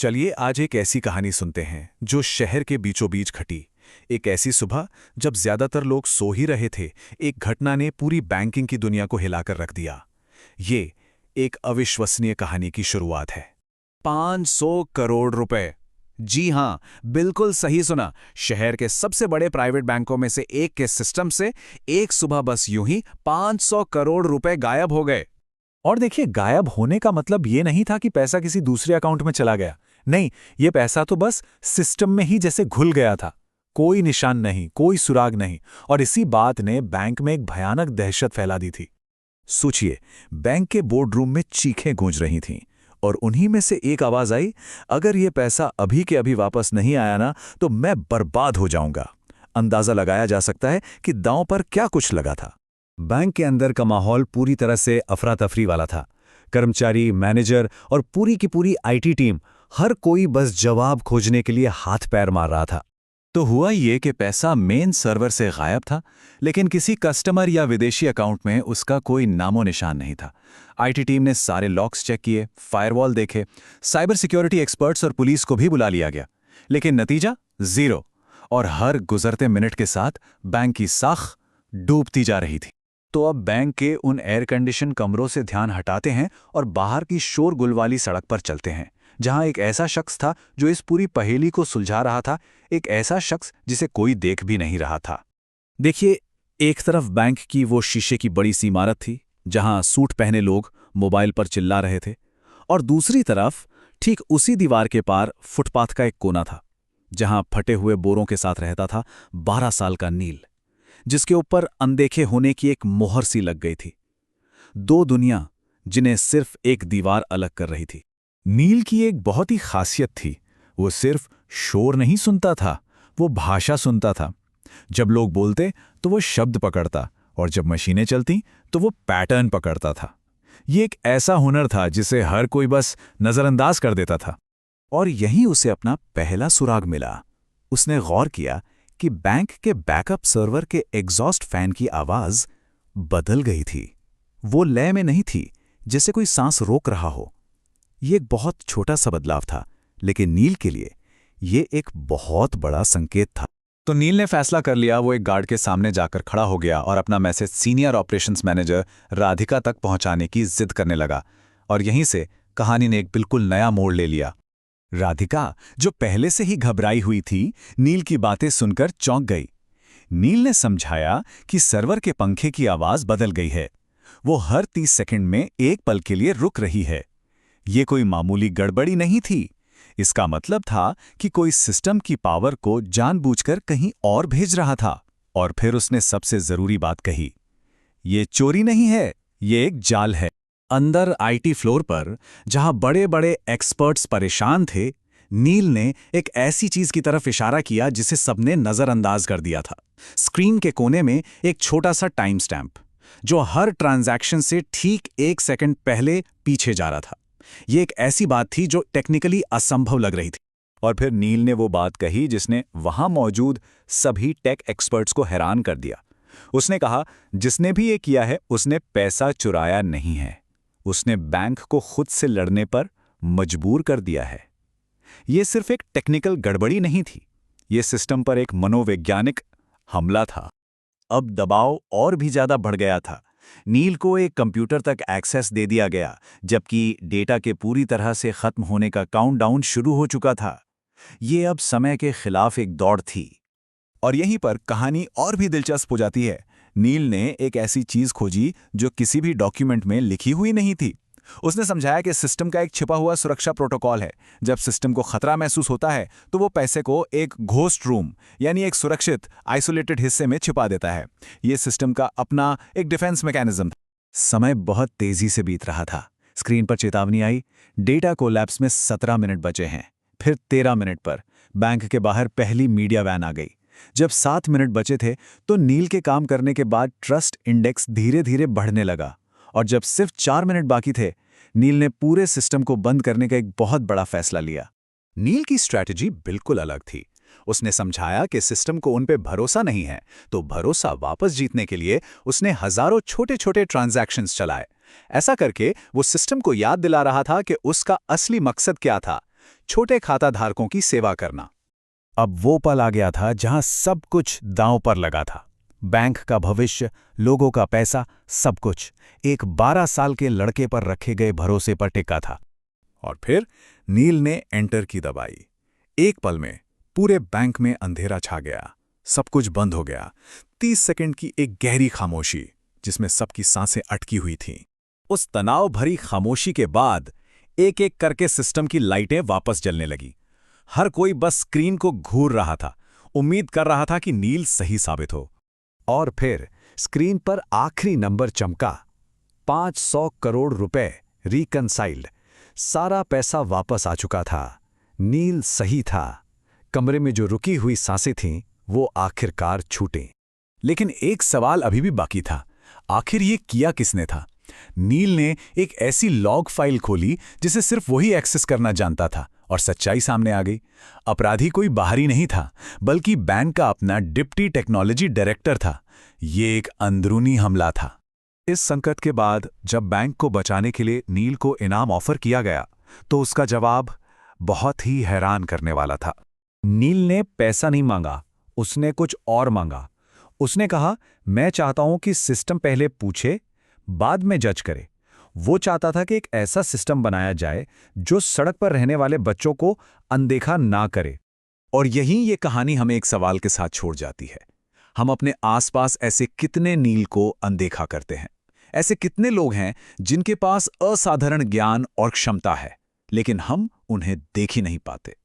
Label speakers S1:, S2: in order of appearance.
S1: चलिए आज एक ऐसी कहानी सुनते हैं जो शहर के बीचों बीच घटी। एक ऐसी सुबह जब ज्यादातर लोग सो ही रहे थे, एक घटना ने पूरी बैंकिंग की दुनिया को हिलाकर रख दिया। ये एक अविश्वसनीय कहानी की शुरुआत है। 500 करोड़ रुपए। जी हां, बिल्कुल सही सुना। शहर के सबसे बड़े प्राइवेट बैंकों में से एक के सिस्टम से एक सुबह बस यूं ही 500 करोड़ रुपए गायब हो गए।
S2: और देखिए, गायब होने का मतलब ये नहीं था कि पैसा किसी दूसरे अकाउंट में चला गया। नहीं, ये पैसा तो बस सिस्टम में ही जैसे घुल गया था। कोई निशान नहीं, कोई सुराग नहीं। और इसी बात ने बैंक में एक भयानक दहशत फैला दी थी।
S1: सोचिए, बैंक के बोर्ड रूम में चीखें गूंज रही थीं और उन्हीं में से एक आवाज आई, अगर ये पैसा अभी के अभी वापस नहीं आया ना तो मैं बर्बाद हो जाऊंगा। अंदाजा लगाया जा सकता है कि दांव पर क्या कुछ लगा था।
S2: बैंक के अंदर का माहौल पूरी तरह से अफरा तफरी वाला था। कर्मचारी, मैनेजर और पूरी की पूरी आईटी टीम, हर कोई बस जवाब खोजने के लिए हाथ पैर मार रहा था।
S1: तो हुआ ये कि पैसा मेन सर्वर से गायब था, लेकिन किसी कस्टमर या विदेशी अकाउंट में उसका कोई नामो निशान नहीं था। आईटी टीम ने सारे लॉक्स चेक किए, फायरवॉल देखे, साइबर सिक्योरिटी एक्सपर्ट्स और पुलिस को भी बुला लिया गया, लेकिन नतीजा जीरो। और हर गुजरते मिनट के साथ बैंक की साख डूबती जा रही थी। तो अब बैंक के उन एयर कंडीशन कमरों से ध्यान हटाते हैं और बाहर की शोरगुल वाली सड़क पर चलते हैं, जहां एक ऐसा शख्स था जो इस पूरी पहेली को सुलझा रहा था, एक ऐसा शख्स जिसे कोई देख भी नहीं रहा था।
S2: देखिए, एक तरफ बैंक की वो शीशे की बड़ी सी इमारत थी जहां सूट पहने लोग मोबाइल पर चिल्ला रहे थे, और दूसरी तरफ ठीक उसी दीवार के पार फुटपाथ का एक कोना था जहां फटे हुए बोरों के साथ रहता था 12 साल का नील, जिसके ऊपर अनदेखे होने की एक मोहर सी लग गई थी। दो दुनिया जिन्हें सिर्फ एक दीवार अलग कर रही थी।
S1: नील की एक बहुत ही खासियत थी, वो सिर्फ शोर नहीं सुनता था, वो भाषा सुनता था। जब लोग बोलते तो वो शब्द पकड़ता, और जब मशीनें चलती तो वो पैटर्न पकड़ता था। ये एक ऐसा हुनर था जिसे हर कोई बस नज़रअंदाज कर देता था। और यहीं उसे अपना पहला सुराग मिला। उसने गौर किया कि बैंक के बैकअप सर्वर के एग्जॉस्ट फैन की आवाज बदल गई थी। वो लय में नहीं थी, जैसे कोई सांस रोक रहा हो। ये एक बहुत छोटा सा बदलाव था, लेकिन नील के लिए ये एक बहुत बड़ा संकेत था। तो नील ने फैसला कर लिया। वो एक गार्ड के सामने जाकर खड़ा हो गया और अपना message senior operations manager Radhika तक पहुंचाने की जिद करने लगा। और यहीं से कहानी ने एक बिल्कुल नया मोड़ ले लिया। राधिका, जो पहले से ही घबराई हुई थी, नील की बातें सुनकर चौंक गई। नील ने समझाया कि सर्वर के पंखे की आवाज बदल गई है। वो हर 30 सेकंड में एक पल के लिए रुक रही है। ये कोई मामूली गड़बड़ी नहीं थी। इसका मतलब था कि कोई सिस्टम की पावर को जानबूझकर कहीं और भेज रहा था। और फिर उसने सबसे जरूरी बात कही, ये चोरी नहीं है, ये एक जाल है। अंदर आईटी फ्लोर पर, जहां बड़े बड़े एक्सपर्ट्स परेशान थे, नील ने एक ऐसी चीज की तरफ इशारा किया जिसे सबने नजरअंदाज कर दिया था। स्क्रीन के कोने में एक छोटा सा टाइम स्टैंप, जो हर ट्रांजैक्शन से ठीक 1 सेकंड पहले पीछे जा रहा था। ये एक ऐसी बात थी जो टेक्निकली असंभव लग रही थी। और फिर नील ने वो बात कही जिसने वहां मौजूद सभी टेक एक्सपर्ट्स को हैरान कर दिया। उसने कहा, जिसने भी ये किया है उसने पैसा चुराया नहीं है, उसने बैंक को खुद से लड़ने पर मजबूर कर दिया है। ये सिर्फ एक टेक्निकल गड़बड़ी नहीं थी, ये सिस्टम पर एक मनोवैज्ञानिक हमला था। अब दबाव और भी ज्यादा बढ़ गया था। नील को एक कंप्यूटर तक एक्सेस दे दिया गया, जबकि डेटा के पूरी तरह से खत्म होने का काउंटडाउन शुरू हो चुका था। ये अब समय के खिलाफ एक दौड़ थी। और यहीं पर कहानी और भी दिलचस्प हो जाती है। नील ने एक ऐसी चीज खोजी जो किसी भी डॉक्यूमेंट में लिखी हुई नहीं थी। उसने समझाया कि सिस्टम का एक छिपा हुआ सुरक्षा प्रोटोकॉल है। जब सिस्टम को खतरा महसूस होता है तो वो पैसे को एक घोस्ट रूम, यानी एक सुरक्षित आइसोलेटेड हिस्से में छिपा देता है। ये सिस्टम का अपना एक डिफेंस मैकेनिज्म था। समय बहुत तेजी से बीत रहा था। स्क्रीन पर चेतावनी आई, डेटा कोलैप्स में 17 मिनट बचे हैं। फिर 13 मिनट पर बैंक के बाहर पहली मीडिया वैन आ गई। जब 7 मिनट बचे थे तो नील के काम करने के बाद ट्रस्ट इंडेक्स धीरे धीरे बढ़ने लगा। और जब सिर्फ 4 मिनट बाकी थे, नील ने पूरे सिस्टम को बंद करने का एक बहुत बड़ा फैसला लिया। नील की स्ट्रैटेजी बिल्कुल अलग थी। उसने समझाया कि सिस्टम को उन पे भरोसा नहीं है, तो भरोसा वापस जीतने के लिए उसने हजारों छोटे छोटे ट्रांजैक्शंस चलाए। ऐसा करके वो सिस्टम को याद दिला रहा था कि उसका असली मकसद क्या था।
S2: छोटे खाताधारकों की सेवा करना। अब वो पल आ गया था जहां सब कुछ दांव पर लगा था। बैंक का भविष्य, लोगों का पैसा, सब कुछ एक 12 साल के लड़के पर रखे गए भरोसे पर टिका था। और फिर नील ने एंटर की दबाई। एक पल में पूरे बैंक में अंधेरा छा गया, सब कुछ बंद हो गया। 30 सेकंड की एक गहरी खामोशी जिसमें सबकी सांसें अटकी हुई थीं। उस तनाव भरी खामोशी के बाद एक एक करके सिस्टम की लाइटें वापस जलने लगी। हर कोई बस स्क्रीन को घूर रहा था, उम्मीद कर रहा था कि नील सही साबित हो। और फिर स्क्रीन पर आखिरी नंबर चमका। 500 करोड़ रुपए रिकनसाइल्ड। सारा पैसा वापस आ चुका था। नील सही था। कमरे में जो रुकी हुई सांसें थीं वो आखिरकार छूटीं। लेकिन एक सवाल अभी भी बाकी था, आखिर ये किया किसने था? नील ने एक ऐसी लॉग फाइल खोली जिसे सिर्फ वही एक्सेस करना जानता था, और सच्चाई सामने आ गई। अपराधी कोई बाहरी नहीं था, बल्कि बैंक का अपना डिप्टी टेक्नोलॉजी डायरेक्टर था। ये एक अंदरूनी हमला था। इस संकट के बाद जब बैंक को बचाने के लिए नील को इनाम ऑफर किया गया, तो उसका जवाब बहुत ही हैरान करने वाला था। नील ने पैसा नहीं मांगा, उसने कुछ और मांगा। उसने कहा, मैं चाहता हूं कि सिस्टम पहले पूछे, बाद में जज करे। वो चाहता था कि एक ऐसा सिस्टम बनाया जाए जो सड़क पर रहने वाले बच्चों को अनदेखा ना करे। और यहीं ये कहानी हमें एक सवाल के साथ छोड़ जाती है। हम अपने आसपास ऐसे कितने नील को अनदेखा करते हैं? ऐसे कितने लोग हैं जिनके पास असाधारण ज्ञान और क्षमता है, लेकिन हम उन्हें देख ही नहीं पाते?